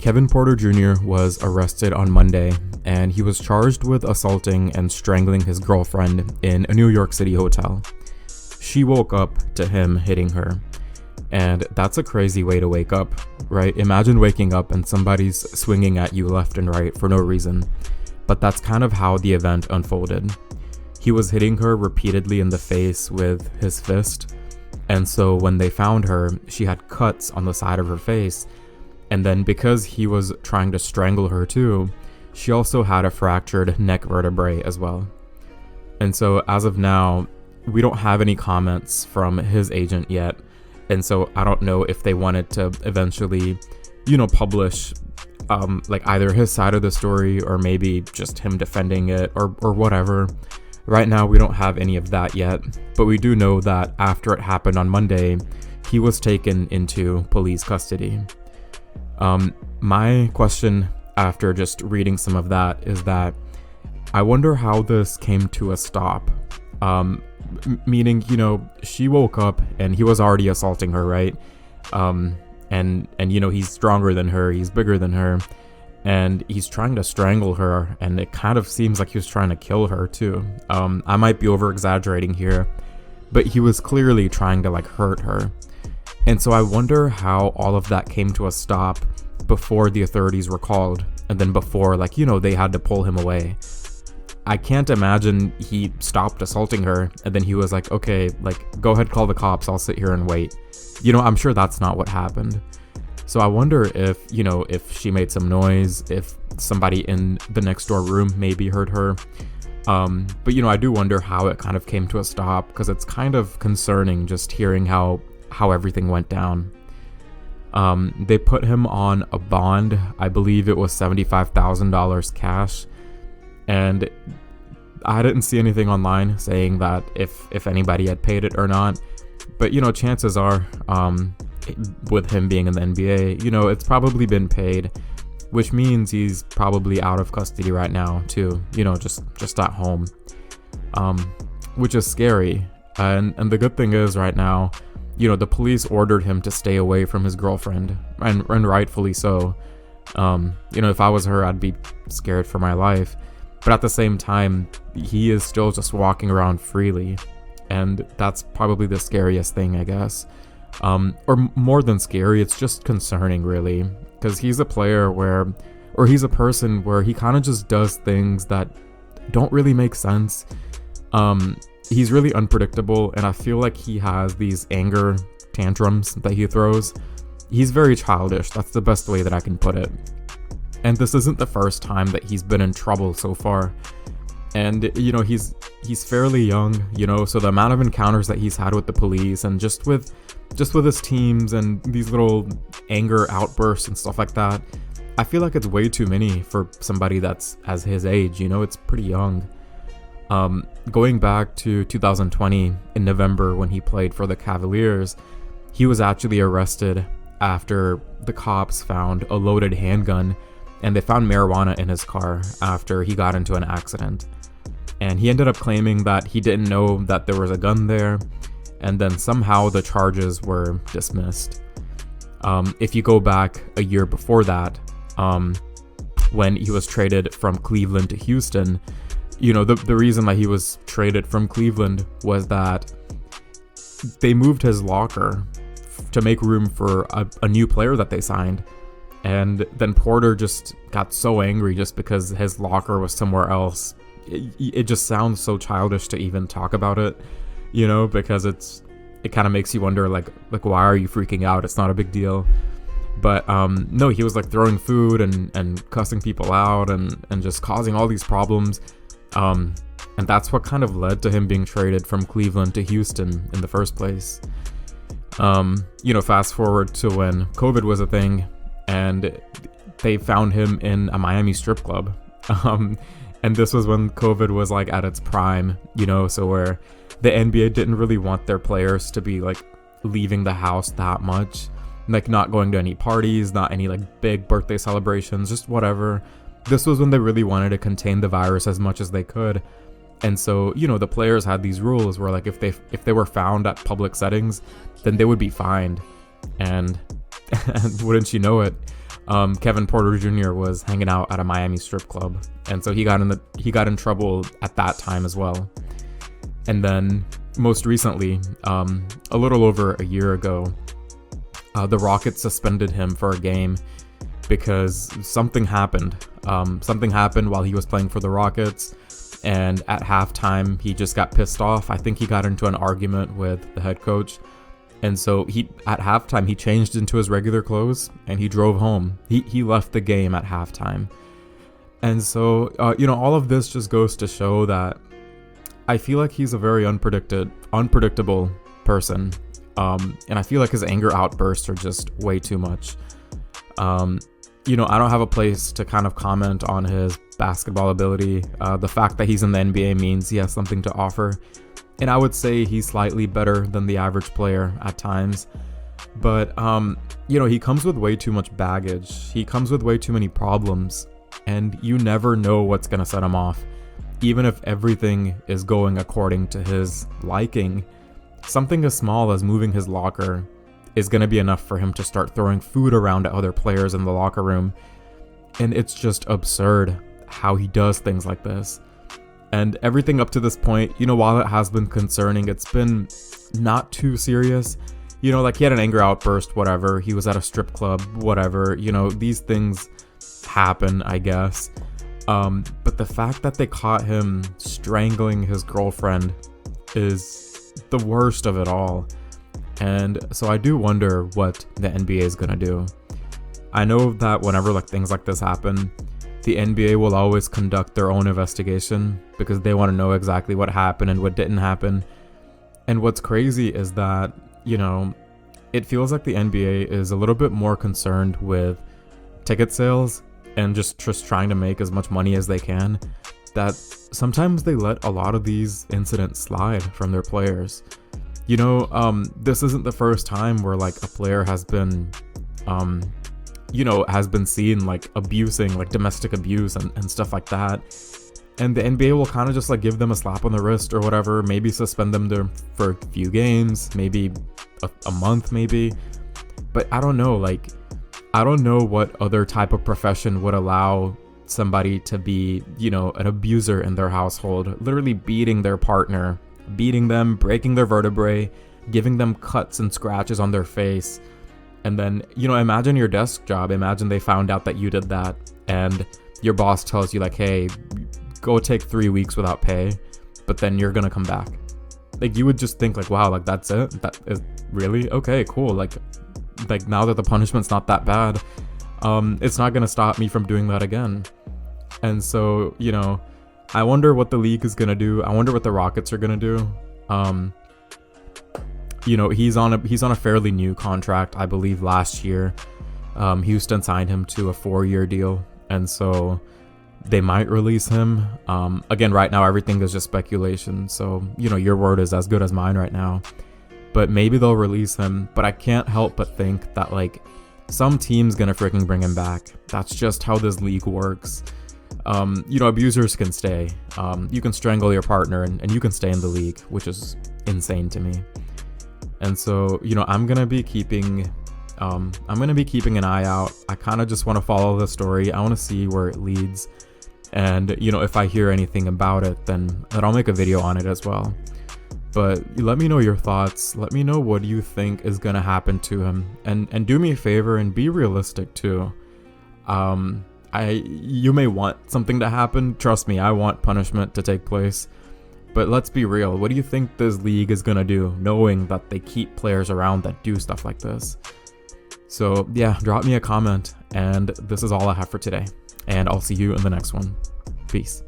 Kevin Porter Jr. was arrested on Monday, and he was charged with assaulting and strangling his girlfriend in a New York City hotel. She woke up to him hitting her, and that's a crazy way to wake up, right? Imagine waking up and somebody's swinging at you left and right for no reason, but that's kind of how the event unfolded. He was hitting her repeatedly in the face with his fist, and so when they found her, she had cuts on the side of her face. And then because he was trying to strangle her too, she also had a fractured neck vertebrae as well. And so as of now, we don't have any comments from his agent yet. And so I don't know if they wanted to eventually, publish like either his side of the story or maybe just him defending it or whatever. Right now, we don't have any of that yet, but we do know that after it happened on Monday, he was taken into police custody. My question after just reading some of that is that I wonder how this came to a stop. Meaning, she woke up and he was already assaulting her, right? And he's stronger than her, he's bigger than her, and he's trying to strangle her, and it kind of seems like he was trying to kill her too. I might be over exaggerating here, but he was clearly trying to hurt her. And so I wonder how all of that came to a stop before the authorities were called, and then before they had to pull him away. I can't imagine he stopped assaulting her and then he was like, okay, go ahead, call the cops, I'll sit here and wait. I'm sure that's not what happened. So I wonder if she made some noise, if somebody in the next door room maybe heard her. But I do wonder how it kind of came to a stop, because it's kind of concerning just hearing how everything went down. They put him on a bond. I believe it was $75,000 cash. And I didn't see anything online saying that if anybody had paid it or not. But, chances are, with him being in the NBA, it's probably been paid, which means he's probably out of custody right now too, just at home, which is scary. And the good thing is right now, the police ordered him to stay away from his girlfriend, and rightfully so. If I was her, I'd be scared for my life. But at the same time, he is still just walking around freely. And that's probably the scariest thing, I guess. Or more than scary, it's just concerning, really. Because he's a player he's a person where he kind of just does things that don't really make sense. He's really unpredictable, and I feel like he has these anger tantrums that he throws. He's very childish, that's the best way that I can put it. And this isn't the first time that he's been in trouble so far. And, he's fairly young, so the amount of encounters that he's had with the police and just with his teams and these little anger outbursts and stuff like that, I feel like it's way too many for somebody that's as his age, it's pretty young. Going back to 2020 in November when he played for the Cavaliers, he was actually arrested after the cops found a loaded handgun, and they found marijuana in his car after he got into an accident. And he ended up claiming that he didn't know that there was a gun there, and then somehow the charges were dismissed. If you go back a year before that, when he was traded from Cleveland to Houston, the reason that he was traded from Cleveland was that they moved his locker to make room for a new player that they signed. And then Porter just got so angry just because his locker was somewhere else. It just sounds so childish to even talk about it, because it kind of makes you wonder, like why are you freaking out? It's not a big deal. But no, he was throwing food and cussing people out and just causing all these problems. And that's what kind of led to him being traded from Cleveland to Houston in the first place. Fast forward to when COVID was a thing, and they found him in a Miami strip club. And this was when COVID was at its prime, so where the NBA didn't really want their players to be leaving the house that much, not going to any parties, not any big birthday celebrations, just whatever. This was when they really wanted to contain the virus as much as they could. And so, the players had these rules where if they were found at public settings, then they would be fined. And wouldn't you know it, Kevin Porter Jr. was hanging out at a Miami strip club, and so he got in trouble at that time as well. And then most recently, a little over a year ago, the Rockets suspended him for a game because something happened. Something happened while he was playing for the Rockets, and at halftime he just got pissed off. I think he got into an argument with the head coach. And so at halftime, he changed into his regular clothes and he drove home. He left the game at halftime. And so, all of this just goes to show that I feel like he's a very unpredictable person. And I feel like his anger outbursts are just way too much. I don't have a place to kind of comment on his basketball ability. The fact that he's in the NBA means he has something to offer. And I would say he's slightly better than the average player at times. But, he comes with way too much baggage. He comes with way too many problems. And you never know what's going to set him off. Even if everything is going according to his liking, something as small as moving his locker is going to be enough for him to start throwing food around at other players in the locker room. And it's just absurd how he does things like this. And everything up to this point, while it has been concerning, it's been not too serious. Like he had an anger outburst, whatever. He was at a strip club, whatever. These things happen, I guess. But the fact that they caught him strangling his girlfriend is the worst of it all. And so I do wonder what the NBA is going to do. I know that whenever things like this happen, the NBA will always conduct their own investigation because they want to know exactly what happened and what didn't happen. And what's crazy is that, it feels like the NBA is a little bit more concerned with ticket sales and just trying to make as much money as they can, that sometimes they let a lot of these incidents slide from their players. This isn't the first time where a player has been has been seen abusing, domestic abuse and stuff like that. And the NBA will kind of just give them a slap on the wrist or whatever, maybe suspend them for a few games, maybe a month, maybe. But I don't know, I don't know what other type of profession would allow somebody to be, an abuser in their household, literally beating their partner, beating them, breaking their vertebrae, giving them cuts and scratches on their face. And then, imagine your desk job. Imagine they found out that you did that and your boss tells you hey, go take 3 weeks without pay, but then you're going to come back. You would just think wow, that's it? That is really? Okay, cool. Now that the punishment's not that bad, it's not going to stop me from doing that again. And so, I wonder what the league is going to do. I wonder what the Rockets are going to do. He's on a fairly new contract. I believe last year, Houston signed him to a 4-year deal, and so they might release him. Again, right now everything is just speculation. So your word is as good as mine right now. But maybe they'll release him. But I can't help but think that some team's gonna freaking bring him back. That's just how this league works. Abusers can stay. You can strangle your partner and you can stay in the league, which is insane to me. And so, I'm gonna be keeping an eye out. I kind of just want to follow the story. I want to see where it leads. And, if I hear anything about it, then I'll make a video on it as well. But let me know your thoughts. Let me know what you think is gonna happen to him. And do me a favor and be realistic too. You may want something to happen. Trust me, I want punishment to take place. But let's be real. What do you think this league is going to do, knowing that they keep players around that do stuff like this? So yeah, drop me a comment. And this is all I have for today. And I'll see you in the next one. Peace.